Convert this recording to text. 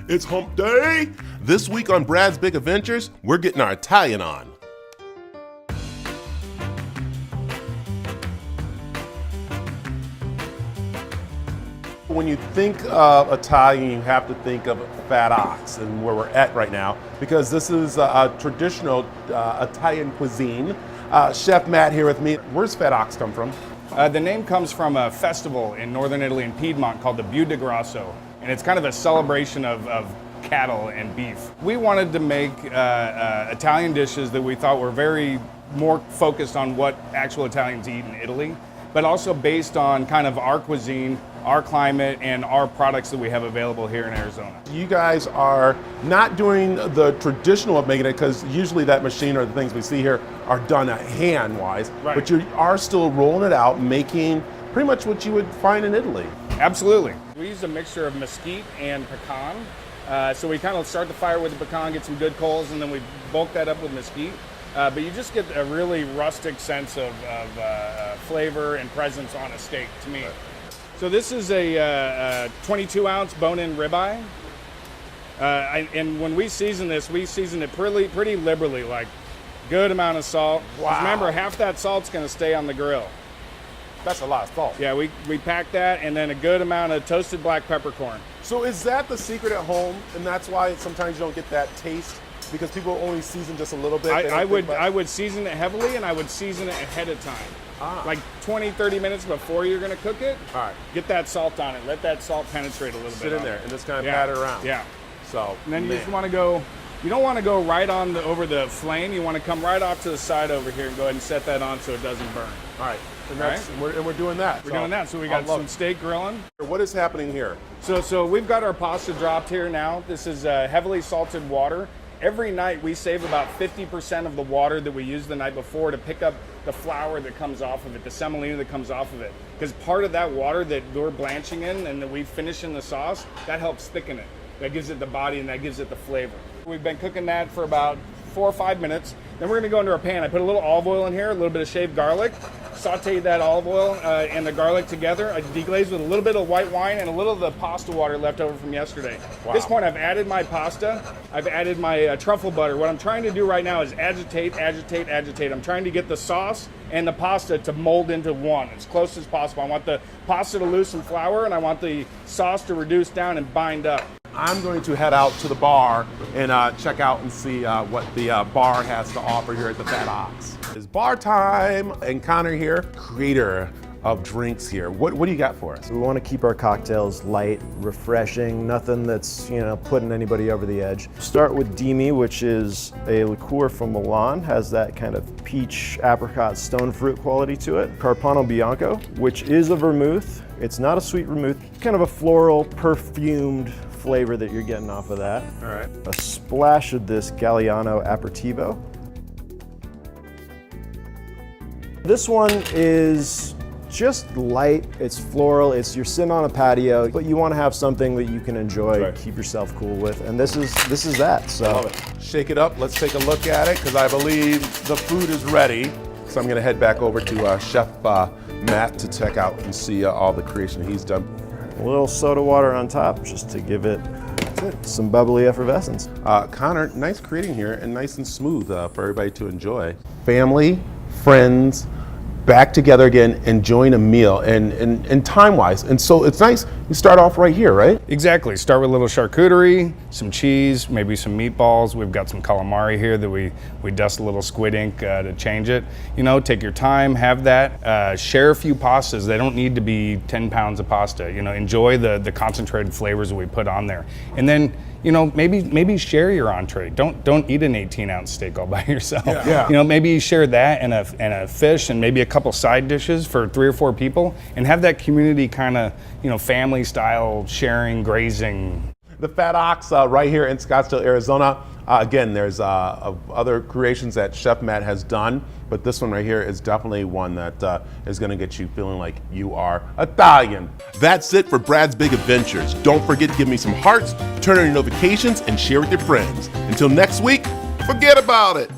It's hump day! This week on Brad's Big Adventures, we're getting our Italian on. When you think of Italian, you have to think of Fat Ox and where we're at right now, because this is a traditional Italian cuisine. Chef Matt here with me. Where's Fat Ox come from? The name comes from a festival in northern Italy in Piedmont called the Bue di Grasso, and it's kind of a celebration of cattle and beef. We wanted to make Italian dishes that we thought were very more focused on what actual Italians eat in Italy, but also based on kind of our cuisine, our climate, and our products that we have available here in Arizona. You guys are not doing the traditional of making it, because usually that machine or the things we see here are done hand-wise, Right. but you are still rolling it out, making pretty much what you would find in Italy. Absolutely. We use a mixture of mesquite and pecan. So we kind of start the fire with the pecan, get some good coals, and then we bulk that up with mesquite. But you just get a really rustic sense of flavor and presence on a steak, to me. So this is a 22-ounce bone-in ribeye. And when we season this, we season it pretty liberally, like good amount of salt. Wow. 'Cause remember, half that salt's going to stay on the grill. That's a lot of salt. Yeah, we pack that, and then a good amount of toasted black peppercorn. So is that the secret at home, and that's why sometimes you don't get that taste? Because people only season just a little bit? I would season it heavily, and I would season it ahead of time. Like 20, 30 minutes before you're gonna cook it. All right. Get that salt on it. Let that salt penetrate a little bit. Sit in on there it. and just kind of Yeah. pat it around. Yeah. So, And then you just want to go, you don't want to go right on over the flame. You want to come right off to the side over here and go ahead and set that on so it doesn't burn. all right. And, All that's, and we're doing that. We're doing that. So we got some steak grilling. What is happening here? So we've got our pasta dropped here now. This is heavily salted water. Every night we save about 50% of the water that we used the night before to pick up the flour that comes off of it, the semolina that comes off of it. Because part of that water that we're blanching in and that we finish in the sauce, that helps thicken it. That gives it the body and that gives it the flavor. We've been cooking that for about 4 or 5 minutes. Then we're gonna go into our pan. I put a little olive oil in here, a little bit of shaved garlic, saute that olive oil and the garlic together. I deglaze with a little bit of white wine and a little of the pasta water left over from yesterday. Wow. At this point, I've added my pasta. I've added my truffle butter. What I'm trying to do right now is agitate. I'm trying to get the sauce and the pasta to mold into one as close as possible. I want the pasta to lose some flour, and I want the sauce to reduce down and bind up. I'm going to head out to the bar and check out and see what the bar has to offer here at the Fat Ox. It's bar time, and Connor here, creator of drinks here. What do you got for us? We want to keep our cocktails light, refreshing, nothing that's, putting anybody over the edge. Start with Dimi, which is a liqueur from Milan, has that kind of peach, apricot, stone fruit quality to it. Carpano Bianco, which is a vermouth. It's not a sweet vermouth, kind of a floral, perfumed flavor that you're getting off of that. All right. A splash of this Galliano Aperitivo. This one is just light, it's floral, you're sitting on a patio, but you want to have something that you can enjoy, Right. keep yourself cool with, and this is that. So Love it. Shake it up. Let's take a look at it, because I believe the food is ready. So I'm going to head back over to Chef Matt to check out and see all the creation he's done. a little soda water on top just to give it some bubbly effervescence. Connor, nice creating here and nice and smooth for everybody to enjoy. Family, friends, back together again, enjoying a meal and time-wise. And so it's nice, you start off right here, right? Exactly. Start with a little charcuterie, some cheese, maybe some meatballs. We've got some calamari here that we dust a little squid ink to change it. Take your time, have that. Share a few pastas. They don't need to be 10 pounds of pasta. Enjoy the concentrated flavors that we put on there. And then, maybe share your entree. Don't eat an 18-ounce steak all by yourself. Yeah. Maybe share that and a fish and maybe a couple side dishes for 3 or 4 people, and have that community kind of, family style sharing, grazing. The Fat Ox right here in Scottsdale, Arizona. Again, there's other creations that Chef Matt has done, but this one right here is definitely one that is going to get you feeling like you are Italian. That's it for Brad's Big Adventures. Don't forget to give me some hearts, turn on your notifications, and share with your friends. Until next week, forget about it.